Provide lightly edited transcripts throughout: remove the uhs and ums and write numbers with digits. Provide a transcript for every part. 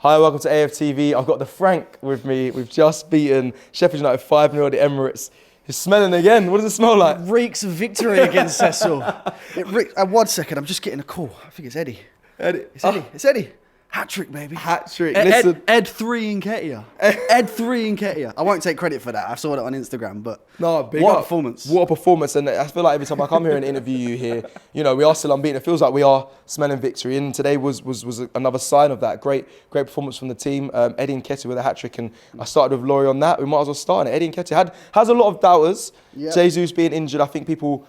Hi, welcome to AFTV. I've got the Frank with me. We've just beaten Sheffield United 5-0 at the Emirates. It's smelling again. What does it smell like? Reeks of victory against Cecil. One second, I'm just getting a call. I think it's Eddie. It's Eddie. It's Eddie. Hat-trick, baby. Hat-trick. Listen. EdThree Nketiah. EdThree Nketiah. I won't take credit for that. I saw it on Instagram, but no, big what up. a performance. What a performance. And I feel like every time I come here and interview you here, you know, we are still unbeaten. It feels like we are smelling victory. And today was another sign of that. Great performance from the team. Eddie Nketiah with a hat-trick. And I started with Laurie on that. We might as well start it. Eddie Nketiah has a lot of doubters. Yep. Jesus being injured. I think people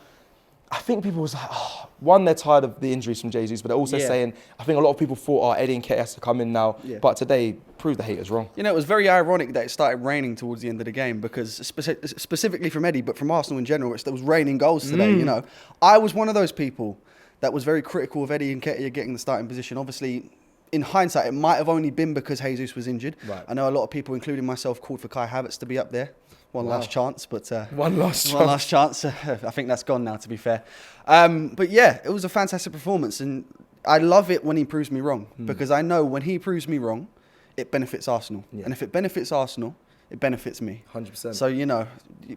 was like, oh, one, they're tired of the injuries from Jesus, but they're also saying, I think a lot of people thought, Eddie Nketiah has to come in now. Yeah. But today proved the haters wrong. You know, it was very ironic that it started raining towards the end of the game because specifically from Eddie, but from Arsenal in general, it was raining goals today. You know, I was one of those people that was very critical of Eddie Nketiah getting the starting position. Obviously, in hindsight, it might have only been because Jesus was injured. Right. I know a lot of people, including myself, called for Kai Havertz to be up there. One last chance, but one last chance. I think that's gone now, to be fair. But yeah, it was a fantastic performance, and I love it when he proves me wrong because I know when he proves me wrong, it benefits Arsenal, and if it benefits Arsenal, it benefits me. 100%. So, you know,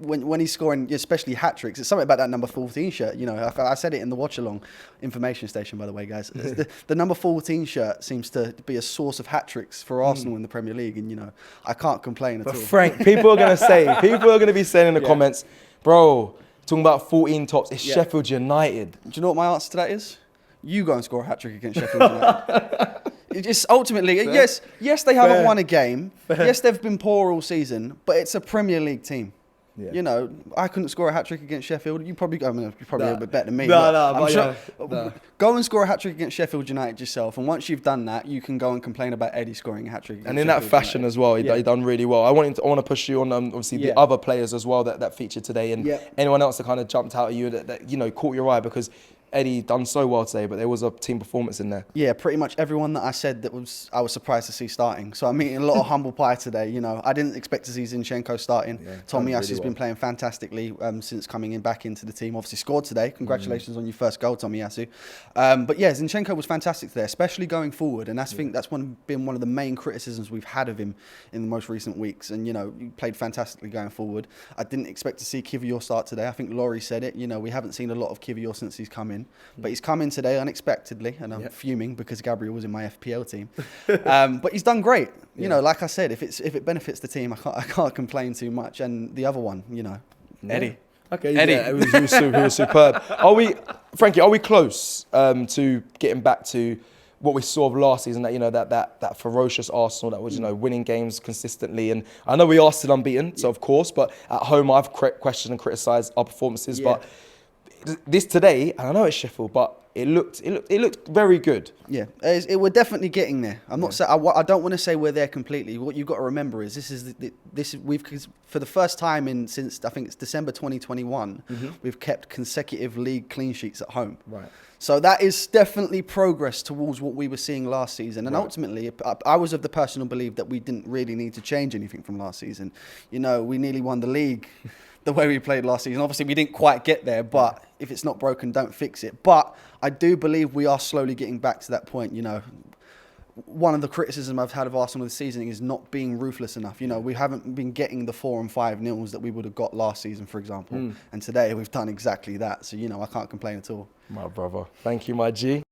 when he's scoring, especially hat-tricks, it's something about that number 14 shirt. You know, I said it in the watch-along information station, by the way, guys. The number 14 shirt seems to be a source of hat-tricks for Arsenal in the Premier League. And, you know, I can't complain at all. But Frank, people are going to be saying in the comments, bro, talking about 14 tops, it's Sheffield United. Do you know what my answer to that is? You go and score a hat-trick against Sheffield United. It's ultimately, yes, they haven't won a game. Yes, they've been poor all season, but it's a Premier League team. Yeah. You know, I couldn't score a hat-trick against Sheffield. You're probably a bit better than me. Go and score a hat-trick against Sheffield United yourself, and once you've done that, you can go and complain about Eddie scoring a hat-trick against And in Sheffield that fashion United. as well, he done really well. I want to push you on, obviously, the other players as well that featured today, and anyone else that kind of jumped out at you that you know, caught your eye, because Eddie done so well today, but there was a team performance in there. Yeah, pretty much everyone that I said I was surprised to see starting. So I'm eating a lot of humble pie today. You know, I didn't expect to see Zinchenko starting. Yeah, Tomiyasu's been playing fantastically since coming back into the team. Obviously scored today. Congratulations on your first goal, Tomiyasu. But yeah, Zinchenko was fantastic today, especially going forward. And I think that's been one of the main criticisms we've had of him in the most recent weeks. And, you know, he played fantastically going forward. I didn't expect to see Nketiah start today. I think Laurie said it. You know, we haven't seen a lot of Nketiah since he's come in. But he's come in today unexpectedly, and I'm fuming because Gabriel was in my FPL team. But he's done great. You know, like I said, if it benefits the team, I can't complain too much. And the other one, you know, Eddie. Okay, Eddie. Yeah, he was superb. Frankie, are we close to getting back to what we saw of last season? That, you know, that ferocious Arsenal that was, you know, winning games consistently. And I know we are still unbeaten, so of course. But at home, I've questioned and criticised our performances. But this today, and I know it's Sheffield, but it looked very good. Yeah, we're definitely getting there. I'm not saying I don't want to say we're there completely. What you've got to remember is we've for the first time since I think it's December 2021, we've kept consecutive league clean sheets at home. Right. So that is definitely progress towards what we were seeing last season. And ultimately, I was of the personal belief that we didn't really need to change anything from last season. You know, we nearly won the league the way we played last season. Obviously, we didn't quite get there, but if it's not broken, don't fix it. But I do believe we are slowly getting back to that point. You know, one of the criticisms I've had of Arsenal this season is not being ruthless enough. You know, we haven't been getting the 4 and 5 nils that we would have got last season, for example. And today we've done exactly that. So, you know, I can't complain at all. My brother. Thank you, my G.